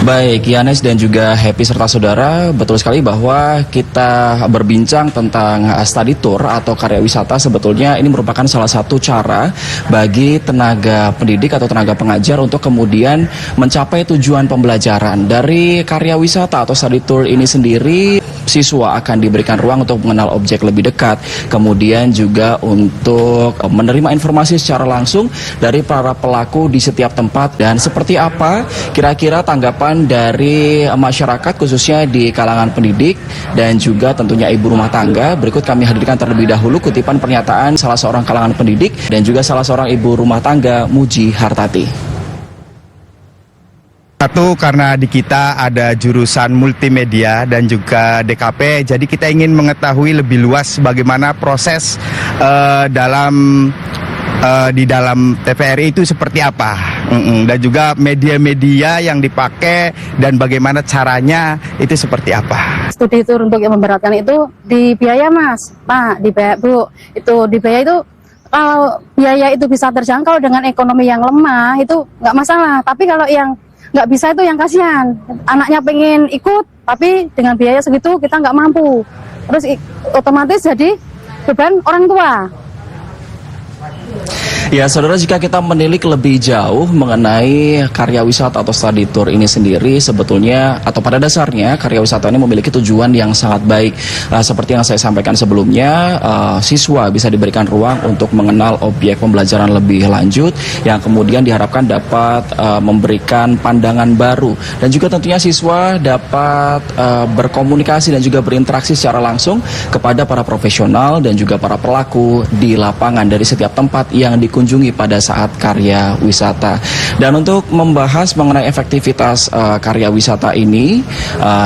Baik, Yanes dan juga Happy serta saudara, betul sekali bahwa kita berbincang tentang study tour atau karya wisata. Sebetulnya ini merupakan salah satu cara bagi tenaga pendidik atau tenaga pengajar untuk kemudian mencapai tujuan pembelajaran. Dari karya wisata atau study tour ini sendiri, siswa akan diberikan ruang untuk mengenal objek lebih dekat, kemudian juga untuk menerima informasi secara langsung dari para pelaku di setiap tempat. Dan seperti apa kira-kira tanggapan dari masyarakat khususnya di kalangan pendidik dan juga tentunya ibu rumah tangga, berikut kami hadirkan terlebih dahulu kutipan pernyataan salah seorang kalangan pendidik dan juga salah seorang ibu rumah tangga, Muji Hartati. Satu, karena di kita ada jurusan multimedia dan juga DKP, jadi kita ingin mengetahui lebih luas bagaimana proses di dalam TVRI itu seperti apa, dan juga media-media yang dipakai dan bagaimana caranya itu seperti apa. Studi tour untuk yang memberatkan itu di biaya, Mas, Pak, di biaya, Bu, itu di biaya itu kalau biaya itu bisa terjangkau dengan ekonomi yang lemah itu nggak masalah, tapi kalau yang nggak bisa itu yang kasihan, anaknya pengen ikut tapi dengan biaya segitu kita nggak mampu, terus otomatis jadi beban orang tua. Ya, saudara, jika kita menilik lebih jauh mengenai karya wisata atau study tour ini sendiri, sebetulnya atau pada dasarnya karya wisata ini memiliki tujuan yang sangat baik. Seperti yang saya sampaikan sebelumnya, siswa bisa diberikan ruang untuk mengenal objek pembelajaran lebih lanjut yang kemudian diharapkan dapat memberikan pandangan baru, dan juga tentunya siswa dapat berkomunikasi dan juga berinteraksi secara langsung kepada para profesional dan juga para pelaku di lapangan dari setiap tempat yang dikunjungi pada saat karya wisata. Dan untuk membahas mengenai efektivitas karya wisata ini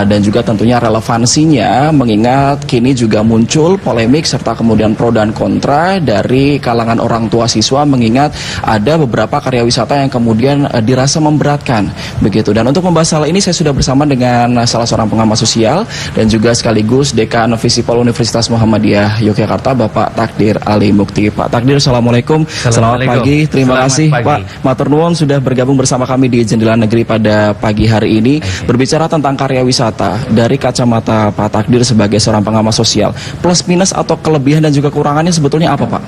dan juga tentunya relevansinya, mengingat kini juga muncul polemik serta kemudian pro dan kontra dari kalangan orang tua siswa, mengingat ada beberapa karya wisata yang kemudian dirasa memberatkan begitu. Dan untuk membahas hal ini saya sudah bersama dengan salah seorang pengamat sosial dan juga sekaligus Dekan Visipol Universitas Muhammadiyah Yogyakarta, Bapak Takdir Ali Mukti. Pak Takdir, Assalamualaikum. Selamat pagi, terima kasih Pak Matur nuwun sudah bergabung bersama kami di Jendela Negeri pada pagi hari ini. Berbicara tentang karya wisata dari kacamata Pak Takdir sebagai seorang pengamat sosial, plus minus atau kelebihan dan juga kurangannya sebetulnya apa, Pak?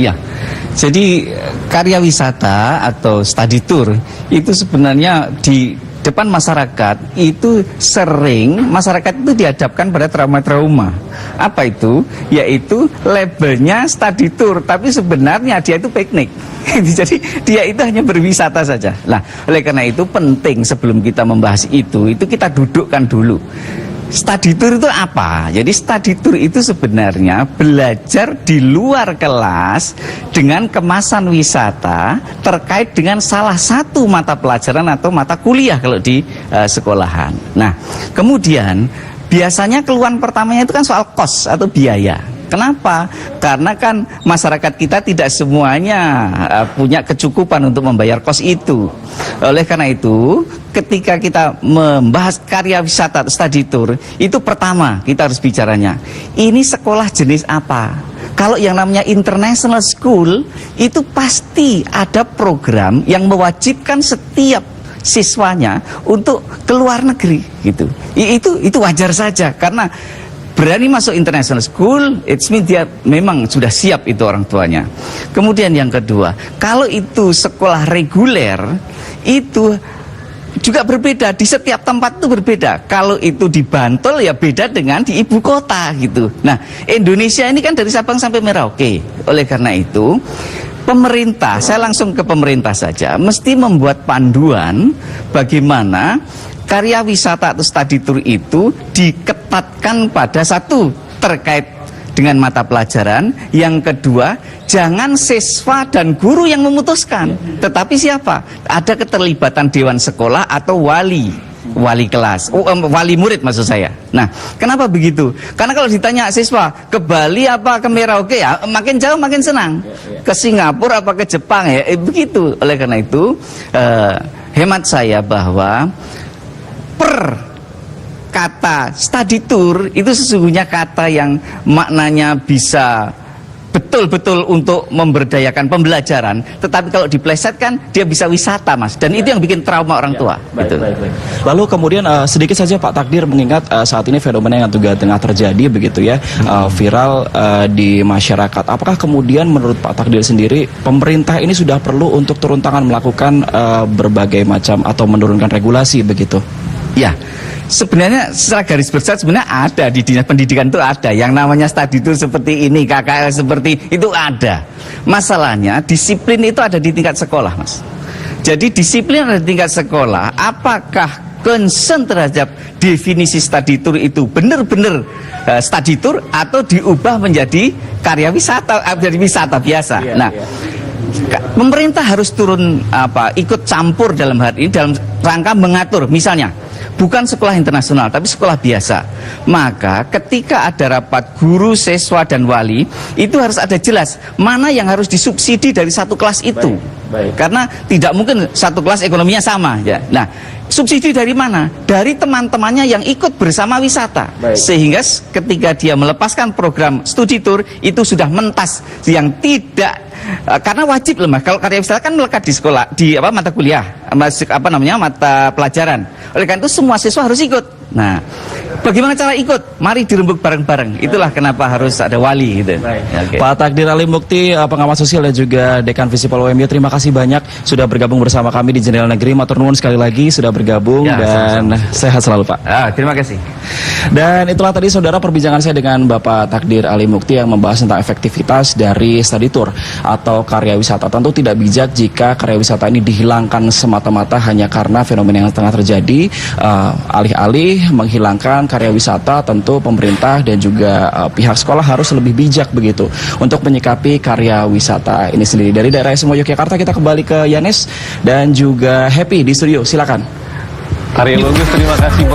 Ya, jadi karya wisata atau study tour itu sebenarnya di depan masyarakat itu sering masyarakat itu dihadapkan pada trauma-trauma. Apa itu? Yaitu labelnya study tour, tapi sebenarnya dia itu piknik. Jadi dia itu hanya berwisata saja. Nah, oleh karena itu penting sebelum kita membahas itu kita dudukkan dulu. Study tour itu apa? Jadi study tour itu sebenarnya belajar di luar kelas dengan kemasan wisata terkait dengan salah satu mata pelajaran atau mata kuliah kalau di sekolahan. Nah, kemudian biasanya keluhan pertamanya itu kan soal kos atau biaya. Kenapa? Karena kan masyarakat kita tidak semuanya punya kecukupan untuk membayar kos itu. Oleh karena itu, ketika kita membahas karya wisata study tour, itu pertama kita harus bicaranya, ini sekolah jenis apa? Kalau yang namanya international school, itu pasti ada program yang mewajibkan setiap siswanya untuk ke luar negeri gitu. Itu wajar saja, karena berani masuk international school, it means dia memang sudah siap itu orang tuanya. Kemudian yang kedua, kalau itu sekolah reguler, itu juga berbeda, di setiap tempat itu berbeda. Kalau itu di Bantul ya beda dengan di ibu kota gitu. Nah, Indonesia ini kan dari Sabang sampai Merauke. Oleh karena itu, pemerintah, saya langsung ke pemerintah saja, mesti membuat panduan bagaimana karya wisata atau study tour itu diketatkan pada satu, terkait dengan mata pelajaran. Yang kedua, jangan siswa dan guru yang memutuskan, tetapi siapa? Ada keterlibatan dewan sekolah atau wali kelas, wali murid maksud saya. Nah, kenapa begitu? Karena kalau ditanya siswa ke Bali apa ke Merauke, ya makin jauh makin senang. Ke Singapura apa ke Jepang, ya begitu. Oleh karena itu, hemat saya bahwa per kata study tour itu sesungguhnya kata yang maknanya bisa betul-betul untuk memberdayakan pembelajaran, tetapi kalau diplesetkan dia bisa wisata, Mas, dan itu yang bikin trauma orang tua. Baik, gitu. baik. Lalu kemudian sedikit saja Pak Takdir mengingat saat ini fenomena yang juga tengah terjadi begitu ya, viral di masyarakat. Apakah kemudian menurut Pak Takdir sendiri pemerintah ini sudah perlu untuk turun tangan melakukan berbagai macam atau menurunkan regulasi begitu? Ya, sebenarnya secara garis besar sebenarnya ada di dinas pendidikan itu ada yang namanya study tour seperti ini, KKL seperti itu ada. Masalahnya disiplin itu ada di tingkat sekolah, Mas. Jadi disiplin ada di tingkat sekolah. Apakah concern terhadap definisi study tour itu benar-benar study tour atau diubah menjadi karya wisata, menjadi wisata biasa? Pemerintah harus turun ikut campur dalam hal ini dalam rangka mengatur, misalnya bukan sekolah internasional tapi sekolah biasa, maka ketika ada rapat guru, siswa dan wali itu harus ada jelas mana yang harus disubsidi dari satu kelas itu. Baik. Karena tidak mungkin satu kelas ekonominya sama ya. Nah, subsidi dari mana? Dari teman-temannya yang ikut bersama wisata. Baik. Sehingga ketika dia melepaskan program studi tour itu sudah mentas yang tidak karena wajib loh, Mas. Kalau karya wisata kan melekat di sekolah, di mata kuliah, mata pelajaran. Oleh karena itu semua siswa harus ikut. Nah, bagaimana cara ikut? Mari dirembuk bareng-bareng. Itulah kenapa harus ada wali gitu. Ya, oke. Pak Takdir Ali Mukti, pengamat sosial dan juga Dekan Visipol UMY, terima kasih banyak sudah bergabung bersama kami di Jendela Negeri. Matur nuwun sekali lagi sudah bergabung Ya, dan sehat selalu Pak. Terima kasih. Dan itulah tadi saudara perbincangan saya dengan Bapak Takdir Ali Mukti yang membahas tentang efektivitas dari study tour atau karya wisata. Tentu tidak bijak jika karya wisata ini dihilangkan semata-mata hanya karena fenomena yang tengah terjadi. Alih-alih menghilangkan karya wisata, tentu pemerintah dan juga pihak sekolah harus lebih bijak begitu untuk menyikapi karya wisata ini sendiri. Dari daerah semua Yogyakarta kita kembali ke Yanes dan juga Happy di studio. Silakan. Arya Logus, terima kasih.